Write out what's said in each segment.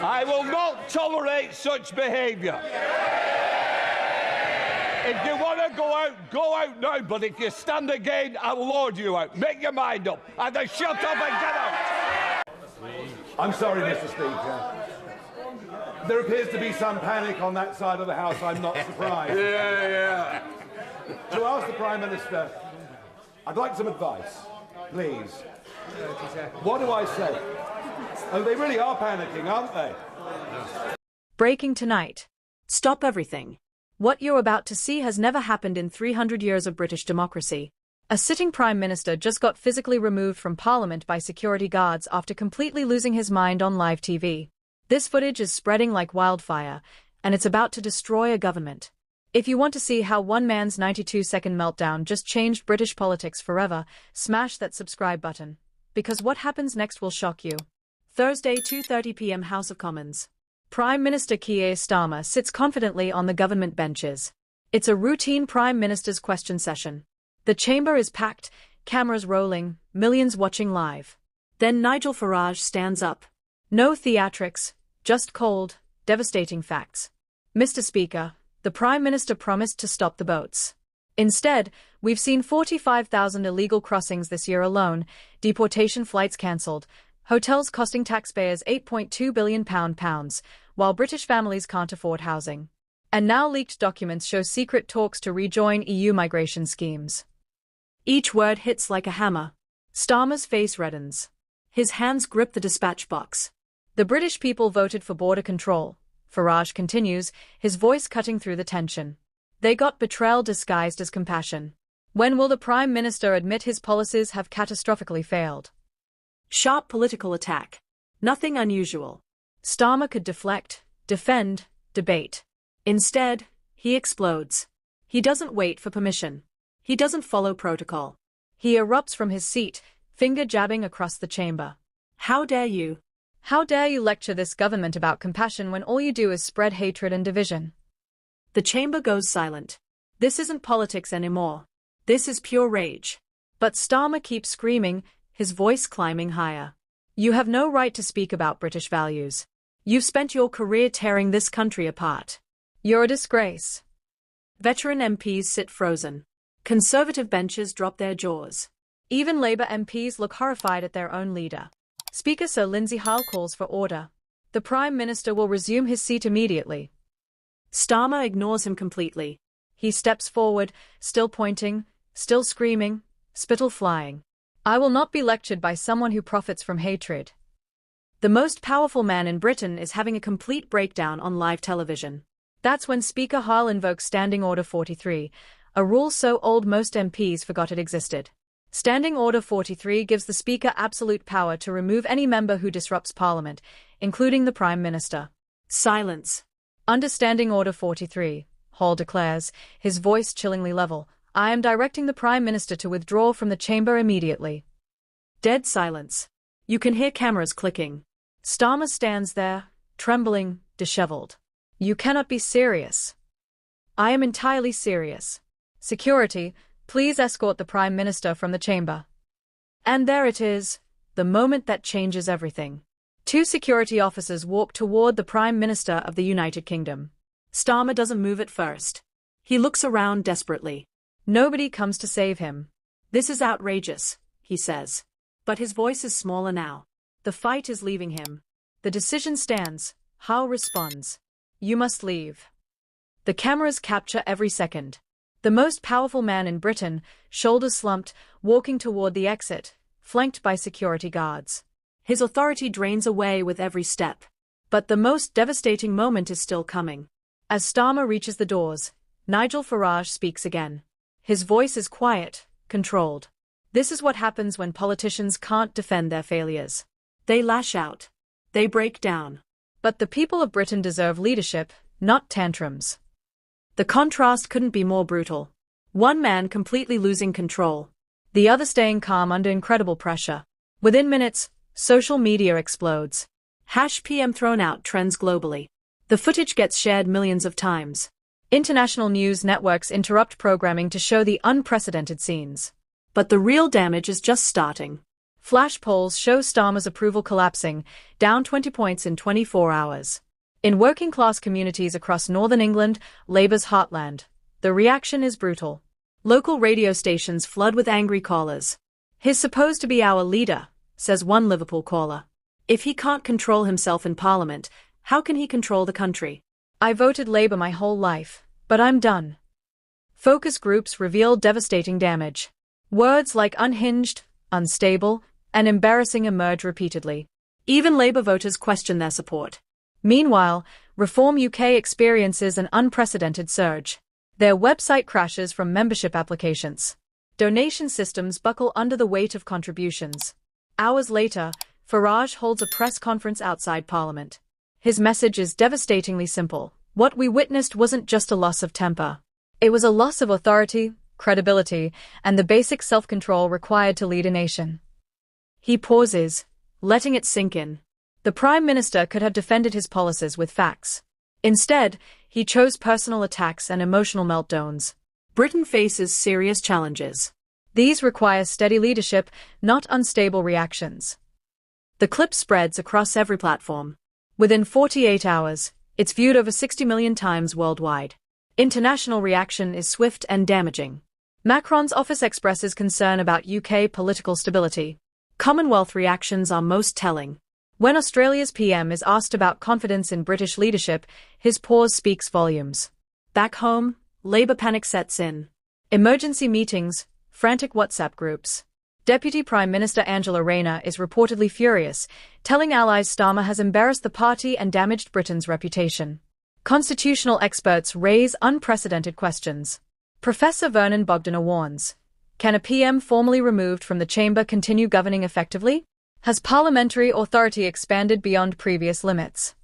I will not tolerate such behaviour. If you want to go out now, but if you stand again, I'll lord you out. Make your mind up. Either shut up and get out. I'm sorry, Mr. Speaker. There appears to be some panic on that side of the House. I'm not surprised. Yeah. To ask the Prime Minister, I'd like some advice, please. What do I say? Oh, they really are panicking, aren't they? Breaking tonight. Stop everything. What you're about to see has never happened in 300 years of British democracy. A sitting Prime Minister just got physically removed from Parliament by security guards after completely losing his mind on live TV. This footage is spreading like wildfire, and it's about to destroy a government. If you want to see how one man's 92-second meltdown just changed British politics forever, smash that subscribe button. Because what happens next will shock you. Thursday, 2:30 p.m. House of Commons. Prime Minister Keir Starmer sits confidently on the government benches. It's a routine Prime Minister's question session. The chamber is packed, cameras rolling, millions watching live. Then Nigel Farage stands up. No theatrics, just cold, devastating facts. Mr. Speaker, the Prime Minister promised to stop the boats. Instead, we've seen 45,000 illegal crossings this year alone, deportation flights cancelled, hotels costing taxpayers £8.2 billion, while British families can't afford housing. And now leaked documents show secret talks to rejoin EU migration schemes. Each word hits like a hammer. Starmer's face reddens. His hands grip the dispatch box. The British people voted for border control, Farage continues, his voice cutting through the tension. They got betrayal disguised as compassion. When will the Prime Minister admit his policies have catastrophically failed? Sharp political attack. Nothing unusual. Starmer could deflect, defend, debate. Instead, he explodes. He doesn't wait for permission. He doesn't follow protocol. He erupts from his seat, finger jabbing across the chamber. How dare you? How dare you lecture this government about compassion when all you do is spread hatred and division? The chamber goes silent. This isn't politics anymore. This is pure rage. But Starmer keeps screaming, his voice climbing higher. You have no right to speak about British values. You've spent your career tearing this country apart. You're a disgrace. Veteran MPs sit frozen. Conservative benches drop their jaws. Even Labour MPs look horrified at their own leader. Speaker Sir Lindsay Hall calls for order. The Prime Minister will resume his seat immediately. Starmer ignores him completely. He steps forward, still pointing, still screaming, spittle flying. I will not be lectured by someone who profits from hatred. The most powerful man in Britain is having a complete breakdown on live television. That's when Speaker Hall invokes Standing Order 43, a rule so old most MPs forgot it existed. Standing Order 43 gives the Speaker absolute power to remove any member who disrupts Parliament, including the Prime Minister. Silence. Under Standing Order 43, Hall declares, his voice chillingly level, I am directing the Prime Minister to withdraw from the chamber immediately. Dead silence. You can hear cameras clicking. Starmer stands there, trembling, dishevelled. You cannot be serious. I am entirely serious. Security, please escort the Prime Minister from the chamber. And there it is, the moment that changes everything. Two security officers walk toward the Prime Minister of the United Kingdom. Starmer doesn't move at first. He looks around desperately. Nobody comes to save him. This is outrageous, he says. But his voice is smaller now. The fight is leaving him. The decision stands. Hal responds. You must leave. The cameras capture every second. The most powerful man in Britain, shoulders slumped, walking toward the exit, flanked by security guards. His authority drains away with every step. But the most devastating moment is still coming. As Starmer reaches the doors, Nigel Farage speaks again. His voice is quiet, controlled. This is what happens when politicians can't defend their failures. They lash out. They break down. But the people of Britain deserve leadership, not tantrums. The contrast couldn't be more brutal. One man completely losing control. The other staying calm under incredible pressure. Within minutes, social media explodes. #PM thrown out trends globally. The footage gets shared millions of times. International news networks interrupt programming to show the unprecedented scenes. But the real damage is just starting. Flash polls show Starmer's approval collapsing, down 20 points in 24 hours. In working-class communities across northern England, Labour's heartland, the reaction is brutal. Local radio stations flood with angry callers. "He's supposed to be our leader," says one Liverpool caller. "If he can't control himself in Parliament, how can he control the country? I voted Labour my whole life, but I'm done." Focus groups reveal devastating damage. Words like unhinged, unstable, and embarrassing emerge repeatedly. Even Labour voters question their support. Meanwhile, Reform UK experiences an unprecedented surge. Their website crashes from membership applications. Donation systems buckle under the weight of contributions. Hours later, Farage holds a press conference outside Parliament. His message is devastatingly simple. What we witnessed wasn't just a loss of temper. It was a loss of authority, credibility, and the basic self-control required to lead a nation. He pauses, letting it sink in. The Prime Minister could have defended his policies with facts. Instead, he chose personal attacks and emotional meltdowns. Britain faces serious challenges. These require steady leadership, not unstable reactions. The clip spreads across every platform. Within 48 hours, it's viewed over 60 million times worldwide. International reaction is swift and damaging. Macron's office expresses concern about UK political stability. Commonwealth reactions are most telling. When Australia's PM is asked about confidence in British leadership, his pause speaks volumes. Back home, Labour panic sets in. Emergency meetings, frantic WhatsApp groups. Deputy Prime Minister Angela Rayner is reportedly furious, telling allies Starmer has embarrassed the party and damaged Britain's reputation. Constitutional experts raise unprecedented questions. Professor Vernon Bogdanor warns, can a PM formally removed from the chamber continue governing effectively? Has parliamentary authority expanded beyond previous limits?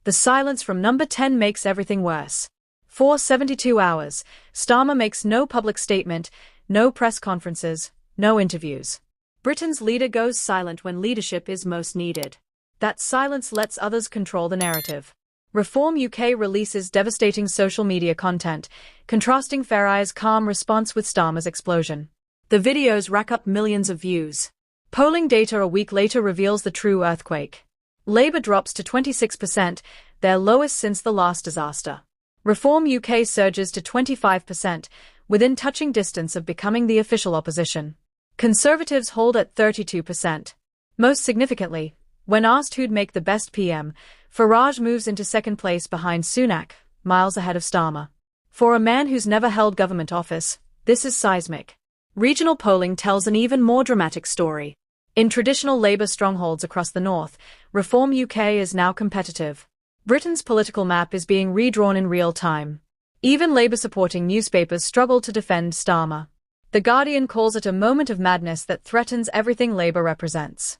The silence from number 10 makes everything worse. For 72 hours, Starmer makes no public statement, no press conferences, no interviews. Britain's leader goes silent when leadership is most needed. That silence lets others control the narrative. Reform UK releases devastating social media content, contrasting Farage's calm response with Starmer's explosion. The videos rack up millions of views. Polling data a week later reveals the true earthquake. Labour drops to 26%, their lowest since the last disaster. Reform UK surges to 25%, within touching distance of becoming the official opposition. Conservatives hold at 32%. Most significantly, when asked who'd make the best PM, Farage moves into second place behind Sunak, miles ahead of Starmer. For a man who's never held government office, this is seismic. Regional polling tells an even more dramatic story. In traditional Labour strongholds across the north, Reform UK is now competitive. Britain's political map is being redrawn in real time. Even Labour-supporting newspapers struggle to defend Starmer. The Guardian calls it a moment of madness that threatens everything Labour represents.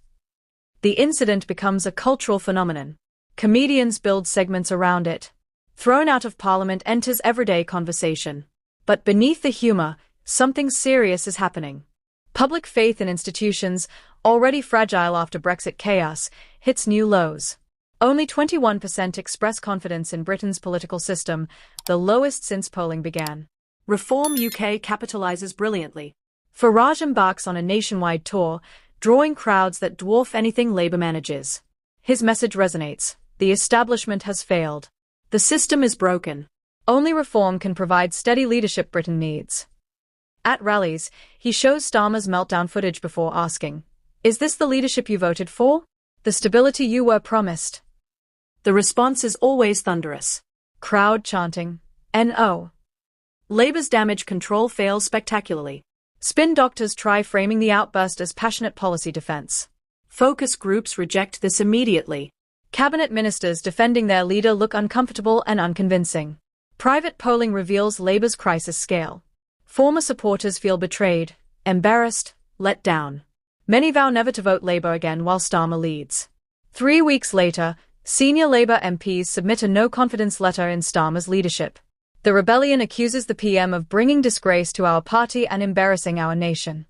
The incident becomes a cultural phenomenon. Comedians build segments around it. Thrown out of Parliament enters everyday conversation. But beneath the humour, something serious is happening. Public faith in institutions, already fragile after Brexit chaos, hits new lows. Only 21% express confidence in Britain's political system, the lowest since polling began. Reform UK capitalises brilliantly. Farage embarks on a nationwide tour, drawing crowds that dwarf anything Labour manages. His message resonates. The establishment has failed. The system is broken. Only reform can provide steady leadership Britain needs. At rallies, he shows Starmer's meltdown footage before asking, "Is this the leadership you voted for? The stability you were promised?" The response is always thunderous. Crowd chanting, "No." Labour's damage control fails spectacularly. Spin doctors try framing the outburst as passionate policy defence. Focus groups reject this immediately. Cabinet ministers defending their leader look uncomfortable and unconvincing. Private polling reveals Labour's crisis scale. Former supporters feel betrayed, embarrassed, let down. Many vow never to vote Labour again while Starmer leads. 3 weeks later, senior Labour MPs submit a no-confidence letter in Starmer's leadership. The rebellion accuses the PM of bringing disgrace to our party and embarrassing our nation.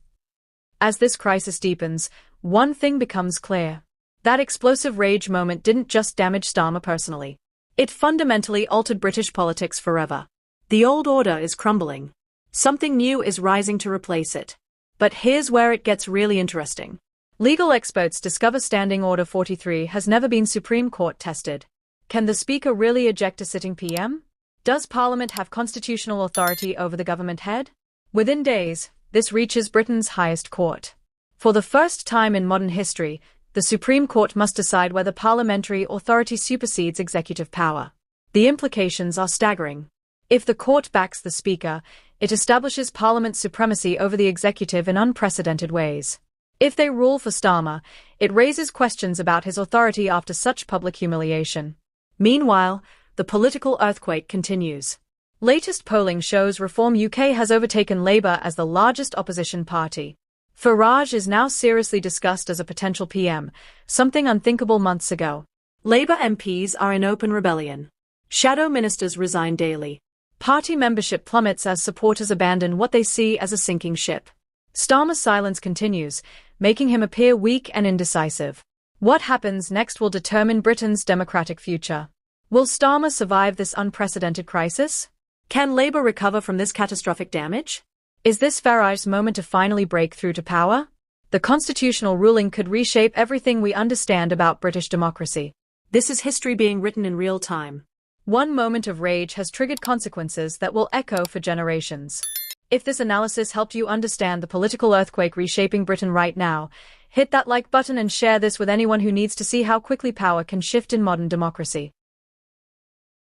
As this crisis deepens, one thing becomes clear. That explosive rage moment didn't just damage Starmer personally. It fundamentally altered British politics forever. The old order is crumbling. Something new is rising to replace it. But here's where it gets really interesting. Legal experts discover Standing Order 43 has never been Supreme Court tested. Can the Speaker really eject a sitting PM? Does Parliament have constitutional authority over the government head? Within days, this reaches Britain's highest court. For the first time in modern history, the Supreme Court must decide whether parliamentary authority supersedes executive power. The implications are staggering. If the court backs the Speaker, it establishes Parliament's supremacy over the executive in unprecedented ways. If they rule for Starmer, it raises questions about his authority after such public humiliation. Meanwhile, the political earthquake continues. Latest polling shows Reform UK has overtaken Labour as the largest opposition party. Farage is now seriously discussed as a potential PM, something unthinkable months ago. Labour MPs are in open rebellion. Shadow ministers resign daily. Party membership plummets as supporters abandon what they see as a sinking ship. Starmer's silence continues, making him appear weak and indecisive. What happens next will determine Britain's democratic future. Will Starmer survive this unprecedented crisis? Can Labour recover from this catastrophic damage? Is this Farage's moment to finally break through to power? The constitutional ruling could reshape everything we understand about British democracy. This is history being written in real time. One moment of rage has triggered consequences that will echo for generations. If this analysis helped you understand the political earthquake reshaping Britain right now, hit that like button and share this with anyone who needs to see how quickly power can shift in modern democracy.